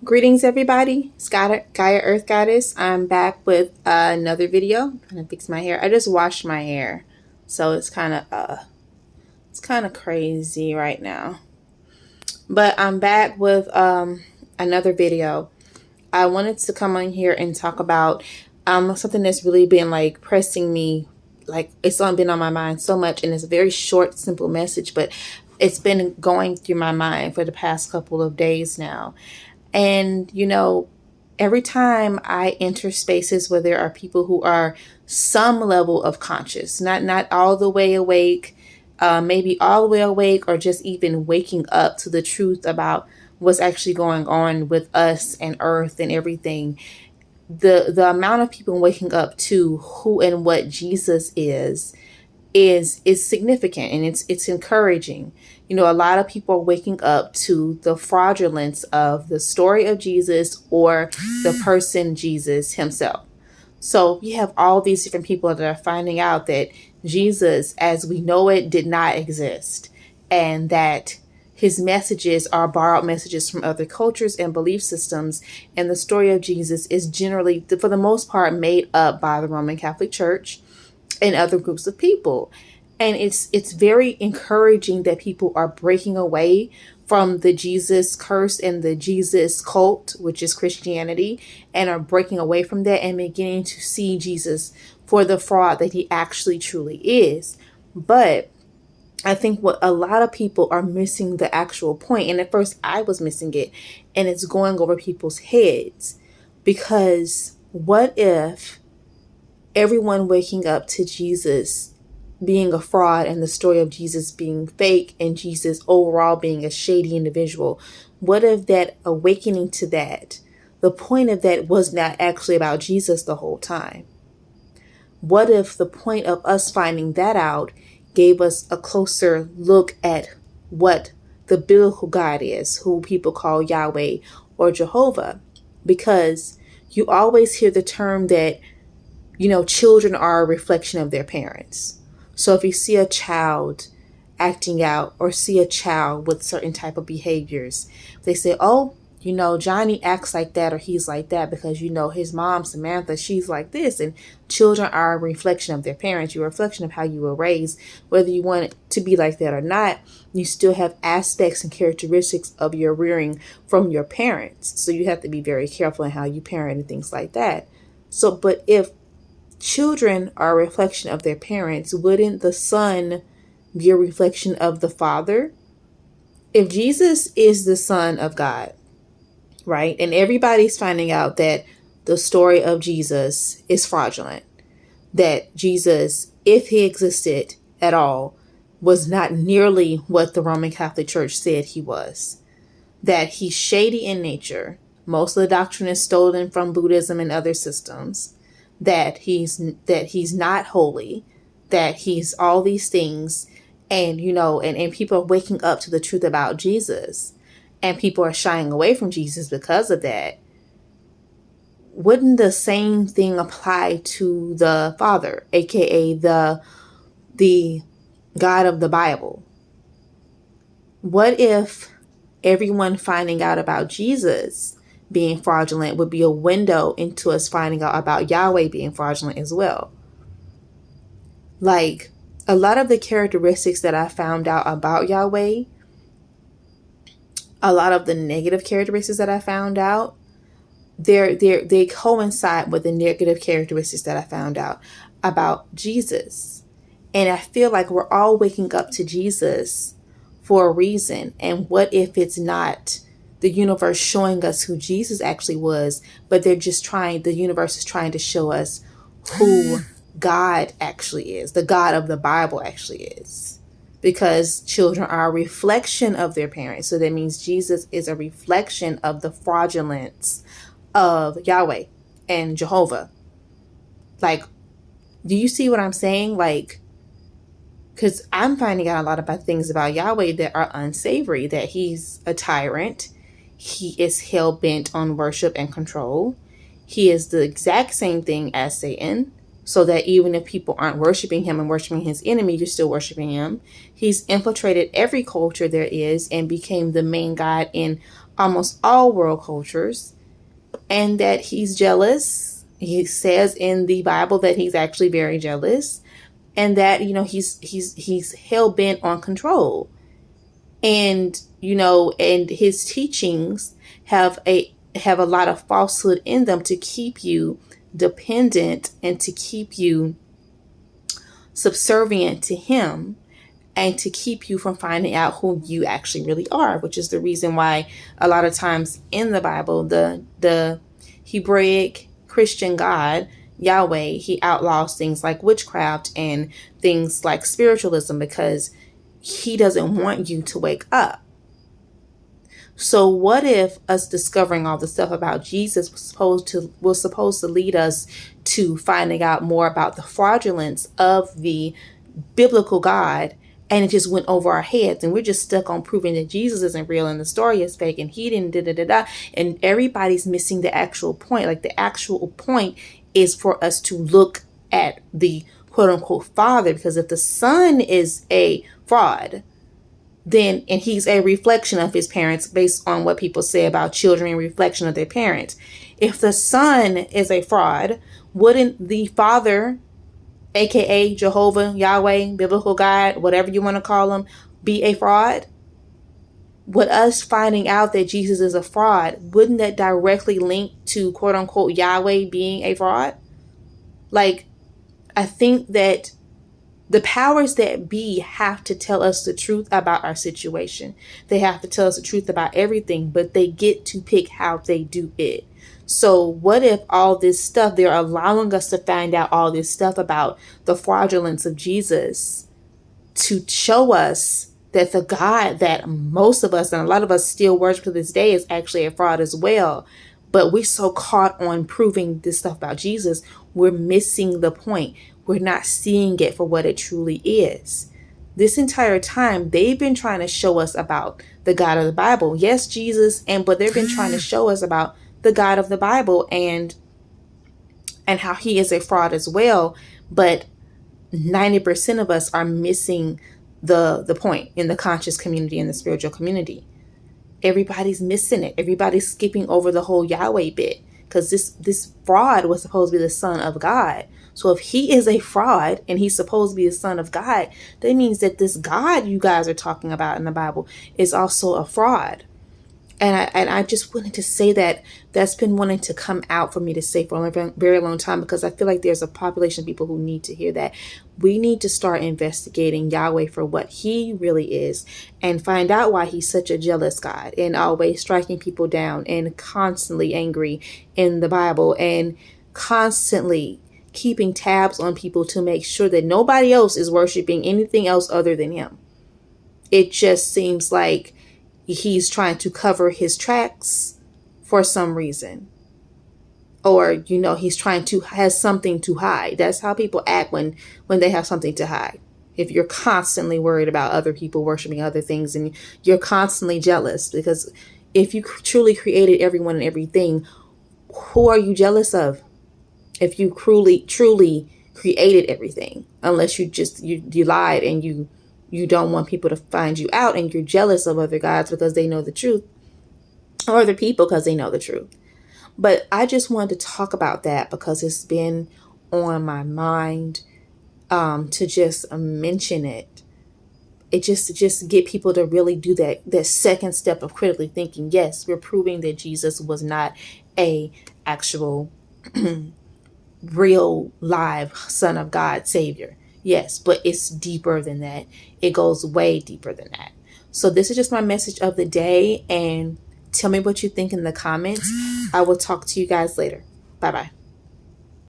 Greetings, everybody. It's Gaia Earth Goddess. I'm back with another video. I'm trying to fix my hair. I just washed my hair, so it's kind of crazy right now. But I'm back with another video. I wanted to come on here and talk about something that's really been like pressing me, like it's been on my mind so much, and it's a very short, simple message, but it's been going through my mind for the past couple of days now. And, every time I enter spaces where there are people who are some level of conscious, not all the way awake, maybe all the way awake, or just even waking up to the truth about what's actually going on with us and Earth and everything. The amount of people waking up to who and what Jesus is significant, and it's encouraging. A lot of people are waking up to the fraudulence of the story of Jesus or the person Jesus himself. So you have all these different people that are finding out that Jesus, as we know it, did not exist, and that his messages are borrowed messages from other cultures and belief systems. And the story of Jesus is generally, for the most part, made up by the Roman Catholic Church and other groups of people. And it's very encouraging that people are breaking away from the Jesus curse and the Jesus cult, which is Christianity, and are breaking away from that and beginning to see Jesus for the fraud that he actually truly is. But I think what a lot of people are missing the actual point, and at first I was missing it, and it's going over people's heads. Because what if everyone waking up to Jesus being a fraud and the story of Jesus being fake and Jesus overall being a shady individual? What if that awakening to that, the point of that was not actually about Jesus the whole time? What if the point of us finding that out gave us a closer look at what the biblical God is, who people call Yahweh or Jehovah? Because you always hear the term that children are a reflection of their parents. So if you see a child acting out or see a child with certain type of behaviors, they say, oh, Johnny acts like that or he's like that because, his mom, Samantha, she's like this. And children are a reflection of their parents. You're a reflection of how you were raised. Whether you want it to be like that or not, you still have aspects and characteristics of your rearing from your parents. So you have to be very careful in how you parent and things like that. So, but if children are a reflection of their parents, wouldn't the son be a reflection of the father? If Jesus is the Son of God, right, and everybody's finding out that the story of Jesus is fraudulent, that Jesus, if he existed at all, was not nearly what the Roman Catholic Church said he was, that he's shady in nature, most of the doctrine is stolen from Buddhism and other systems, that he's not holy, that he's all these things, and and people are waking up to the truth about Jesus, and people are shying away from Jesus because of that. Wouldn't the same thing apply to the Father, aka the God of the Bible? What if everyone finding out about Jesus being fraudulent would be a window into us finding out about Yahweh being fraudulent as well? Like, a lot of the characteristics that I found out about Yahweh, a lot of the negative characteristics that I found out, they coincide with the negative characteristics that I found out about Jesus. And I feel like we're all waking up to Jesus for a reason. And what if it's not the universe showing us who Jesus actually was, but the universe is trying to show us who God actually is, the God of the Bible actually is. Because children are a reflection of their parents. So that means Jesus is a reflection of the fraudulence of Yahweh and Jehovah. Like, do you see what I'm saying? Like, because I'm finding out a lot about things about Yahweh that are unsavory, that he's a tyrant. He is hell-bent on worship and control. He is the exact same thing as Satan, so that even if people aren't worshiping him and worshiping his enemy, you're still worshiping him. He's infiltrated every culture there is and became the main god in almost all world cultures, and that he's jealous. He says in the Bible that he's actually very jealous, and that, you know, he's hell bent on control. And, you know, and his teachings have a lot of falsehood in them to keep you dependent and to keep you subservient to him, and to keep you from finding out who you actually really are, which is the reason why a lot of times in the Bible, the Hebraic Christian God, Yahweh, he outlaws things like witchcraft and things like spiritualism, because he doesn't want you to wake up. So what if us discovering all the stuff about Jesus was supposed to lead us to finding out more about the fraudulence of the biblical God, and it just went over our heads, and we're just stuck on proving that Jesus isn't real and the story is fake and he didn't and everybody's missing the actual point. Like, the actual point is for us to look at the quote unquote Father, because if the Son is a fraud, then, and he's a reflection of his parents based on what people say about children, reflection of their parents. If the Son is a fraud, wouldn't the Father, aka Jehovah, Yahweh, biblical God, whatever you want to call him, be a fraud? Would us finding out that Jesus is a fraud, wouldn't that directly link to quote unquote Yahweh being a fraud? Like, I think that the powers that be have to tell us the truth about our situation. They have to tell us the truth about everything, but they get to pick how they do it. So what if all this stuff, they're allowing us to find out all this stuff about the fraudulence of Jesus to show us that the God that most of us and a lot of us still worship to this day is actually a fraud as well. But we're so caught on proving this stuff about Jesus, we're missing the point. We're not seeing it for what it truly is. This entire time, they've been trying to show us about the God of the Bible. Yes, Jesus, but they've been trying to show us about the God of the Bible and how he is a fraud as well. But 90% of us are missing the point in the conscious community and the spiritual community. Everybody's missing it. Everybody's skipping over the whole Yahweh bit, because this fraud was supposed to be the Son of God. So if he is a fraud and he's supposed to be the Son of God, that means that this God you guys are talking about in the Bible is also a fraud. And I just wanted to say that that's been wanting to come out for me to say for a very long time, because I feel like there's a population of people who need to hear that. We need to start investigating Yahweh for what he really is and find out why he's such a jealous God and always striking people down and constantly angry in the Bible and constantly keeping tabs on people to make sure that nobody else is worshiping anything else other than him. It just seems like he's trying to cover his tracks for some reason. Or, he's has something to hide. That's how people act when they have something to hide. If you're constantly worried about other people worshiping other things and you're constantly jealous, because if you truly created everyone and everything, who are you jealous of? If you truly created everything, unless you lied and you don't want people to find you out and you're jealous of other gods because they know the truth, or other people because they know the truth. But I just wanted to talk about that because it's been on my mind to just mention it. It just get people to really do that second step of critically thinking. Yes, we're proving that Jesus was not a actual real live Son of God Savior. Yes, but it's deeper than that. It goes way deeper than that. So this is just my message of the day, and tell me what you think in the comments. I will talk to you guys later. Bye-bye.